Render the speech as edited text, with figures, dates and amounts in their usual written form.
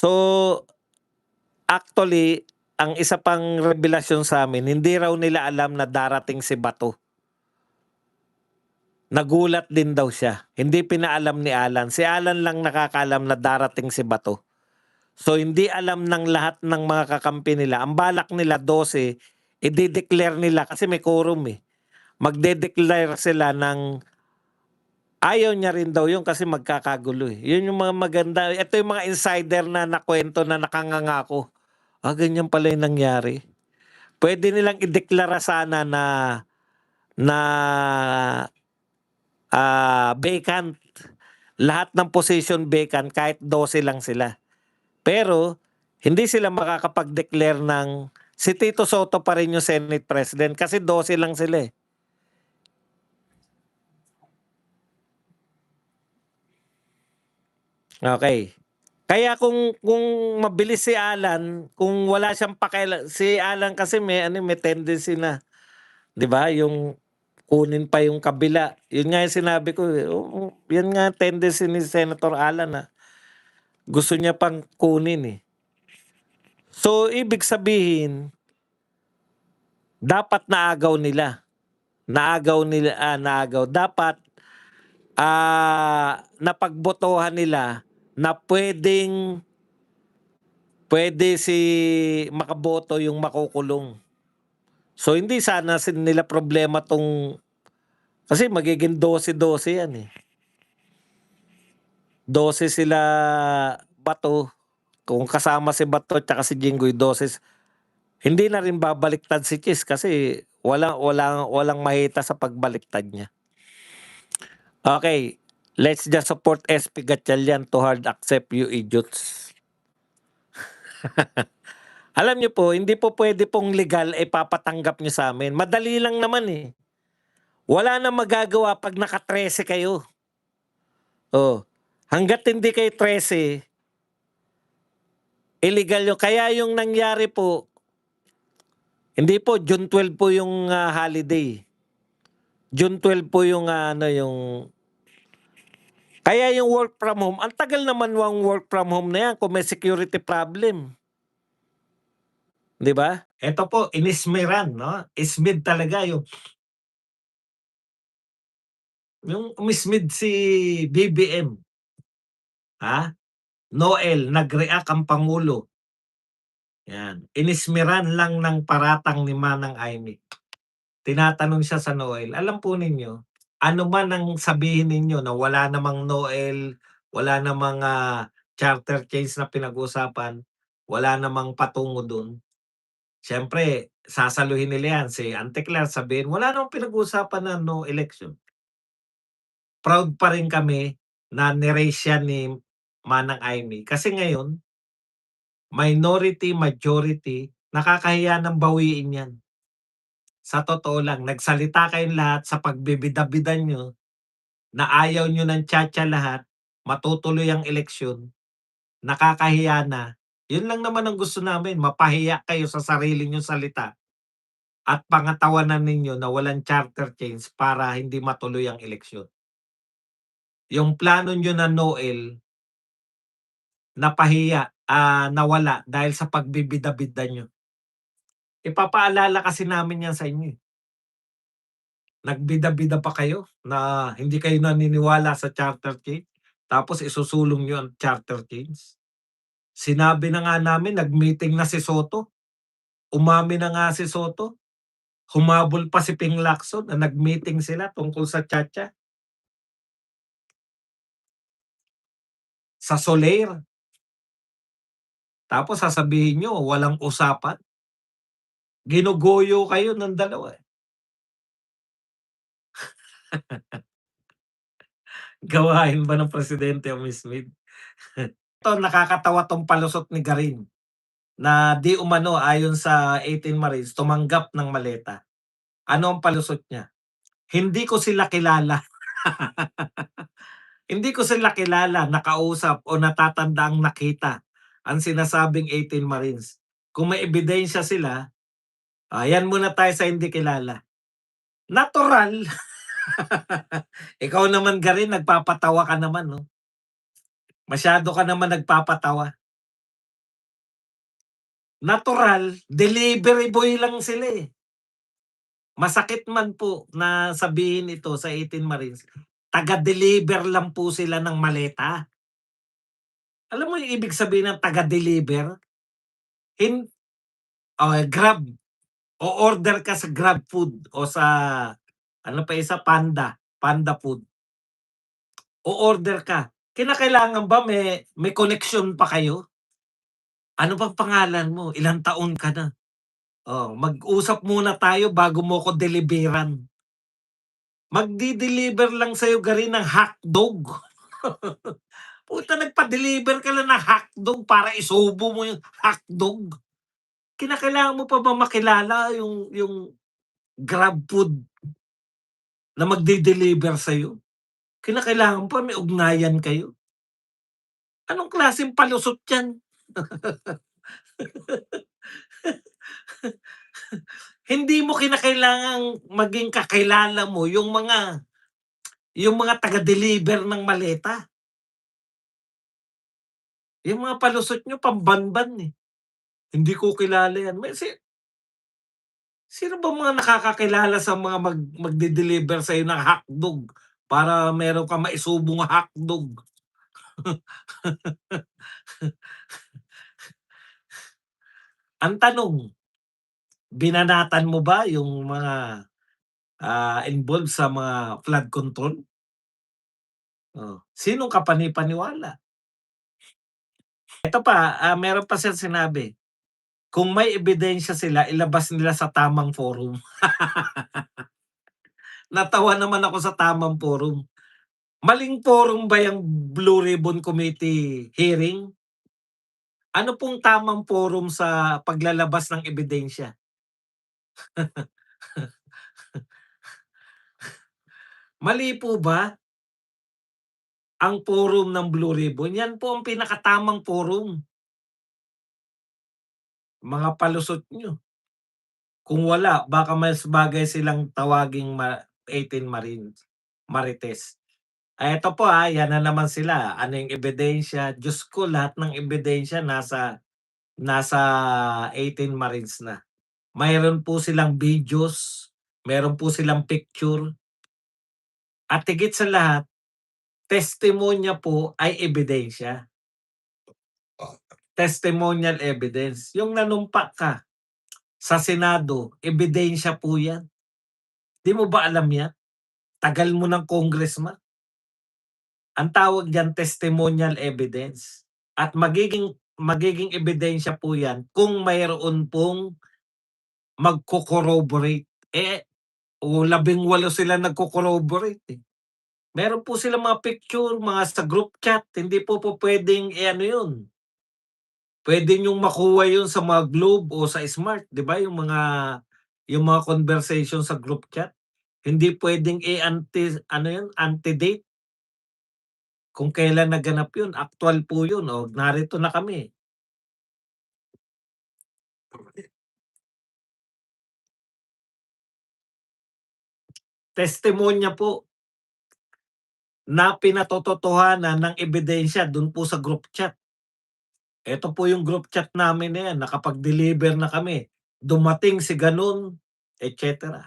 So, actually, ang isa pang revelasyon sa'min, hindi raw nila alam na darating si Bato. Nagulat din daw siya. Hindi pinaalam ni Alan. Si Alan lang nakakaalam na darating si Bato. So, hindi alam ng lahat ng mga kakampi nila. Ang balak nila 12, i-declare nila kasi may quorum eh. Magde-declare sila ng ayaw niya rin daw yun kasi magkakagulo eh. Yun yung mga maganda. Ito yung mga insider na nakwento na nakangangako. Ganyan pala yung nangyari. Pwede nilang ideklara sana na vacant. Lahat ng position vacant kahit 12 lang sila. Pero hindi sila makakapag-declare ng si Tito Soto pa rin yung Senate President kasi 12 lang sila eh. Okay. Kaya kung mabilis si Alan, kung wala siyang si Alan kasi may tendency na, 'di ba, yung kunin pa yung kabila. Yun nga yung sinabi ko, eh, yan nga tendency ni Senator Alan na gusto niya pang kunin eh. So ibig sabihin, dapat naagaw nila. Naagaw. Dapat napagbotohan nila na pwede si makaboto yung makukulong. So hindi sana nila problema kasi magiging 12-12 yan eh. 12 sila Bato, kung kasama si Bato at si Jinggoy 12. Hindi na rin babaliktad si Chis kasi walang mahita sa pagbaliktad niya. Okay, let's just support SP Gatchalian to hard accept you idiots. Alam niyo po, hindi po pwede pong legal papatanggap niyo sa amin. Madali lang naman eh. Wala na magagawa pag naka-13 kayo. Hanggat hindi kayo 13, illegal yun. Kaya yung nangyari po, hindi po, June 12 po yung holiday. June 12 po yung kaya yung work from home, ang tagal naman wang work from home na yan kung may security problem. 'Di ba? Ito po, inismeran, no? Ismid talaga yung umismid si BBM. Noel, nag-react ang Pangulo. Yan. Inismeran lang ng paratang ni Manang Aimee. Tinatanong siya sa Noel, alam po ninyo, ano man ang sabihin ninyo na wala namang Noel, wala namang charter change na pinag-usapan, wala namang patungo dun. Siyempre, sasaluhin nila yan. Si Auntie Claire sabihin, wala namang pinag-usapan na no election. Proud pa rin kami na ni-raise yan ni Manang Aimee. Kasi ngayon, minority, majority, nakakahiya ng bawiin yan. Sa totoo lang, nagsalita kayong lahat sa pagbibida-bidan nyo na ayaw nyo ng tiyatya lahat, matutuloy ang eleksyon, nakakahiya na. Yun lang naman ang gusto namin, mapahiya kayo sa sarili nyong salita at pangatawanan ninyo na walang charter change para hindi matuloy ang eleksyon. Yung plano nyo na Noel, napahiya, nawala dahil sa pagbibida-bida nyo. Ipapaalala kasi namin yan sa inyo. Nagbida-bida pa kayo na hindi kayo naniniwala sa charter change, tapos isusulong nyo ang charter change. Sinabi na nga namin, nag-meeting na si Soto. Umamin na nga si Soto. Humabol pa si Ping Lacson na nag-meeting sila tungkol sa tiyatya. Sa Soler. Tapos sasabihin nyo, walang usapan. Ginugoyo kayo ng dalawa. Gawain ba ng presidente ang mismid? Ito, nakakatawa tong palusot ni Garin na di umano ayon sa 18 Marines tumanggap ng maleta. Ano ang palusot niya? Hindi ko sila kilala. Hindi ko sila kilala, nakausap o natatandaang nakita ang sinasabing 18 Marines. Kung may ebidensya sila, yan muna tayo sa hindi kilala. Natural. Ikaw naman Garin, nagpapatawa ka naman, no? Masyado ka naman nagpapatawa. natural, delivery boy lang sila, eh. Masakit man po na sabihin ito sa 18 Marines, taga-deliver lang po sila ng maleta. Alam mo yung ibig sabihin ng taga-deliver? Hin Grab. O-order ka sa GrabFood o sa ano pa isa, Panda Food. O-order ka. Kinakailangan ba may koneksyon pa kayo? Ano bang pangalan mo? Ilang taon ka na? Oh, mag-usap muna tayo bago mo ko deliveran. Magde-deliver lang sa'yo gari ng hotdog. Puta, nagpa-deliver ka lang ng hotdog para isubo mo yung hotdog. Kinakailangan mo pa ba makilala yung GrabFood na magde-deliver sa'yo? Kinakailangan pa may ugnayan kayo. Anong klaseng palusot 'yan? Hindi mo kinakailangang maging kakilala mo yung mga taga-deliver ng maleta. Yung mga palusot niyo pambanban, eh. Hindi ko kilala 'yan. Sino ba mga nakakakilala sa mga magde-deliver sa'yo ng hotdog para meron kang maisubong hotdog? Ang tanong, binanatan mo ba yung mga, involved sa mga flood control? Oh, sinong kapani-paniwala? Ito pa, meron pa siyang sinabi, kung may ebidensya sila ilabas nila sa tamang forum. Natawa naman ako sa tamang forum. Maling forum ba yang Blue Ribbon Committee hearing? Ano pong tamang forum sa paglalabas ng ebidensya? Mali po ba ang forum ng Blue Ribbon? Yan po ang pinakatamang forum, mga palusot niyo. Kung wala, baka mas bagay silang tawaging 18 Marites. Eto po, yan na naman sila. Ano yung ebidensya? Diyos ko, lahat ng ebidensya nasa nasa 18 Marines na. Mayroon po silang videos, meron po silang picture, at higit sa lahat, testimonya po ay ebidensya. Testimonial evidence. Yung nanumpa ka sa Senado, ebidensya po yan. 'Di mo ba alam yan? Tagal mo ng congressman. Ang tawag diyan testimonial evidence at magiging ebidensya po 'yan kung mayroon pong magko-corroborate. O 18 sila nagko-corroborate, eh. Meron po silang mga picture, mga sa group chat, hindi po pupuwedeng i-ano 'yun, puwede niyong makuha 'yun sa mga Globe o sa Smart, 'di ba, yung mga conversation sa group chat. Hindi puwedeng ano 'yun, ante-date. Kung kailan naganap yun, aktuwal po yun, oh, narito na kami. Testimonya po na pinatototohanan ng ebidensya dun po sa group chat. Eto po yung group chat namin na yan, nakapag-deliver na kami, dumating si ganun, et cetera.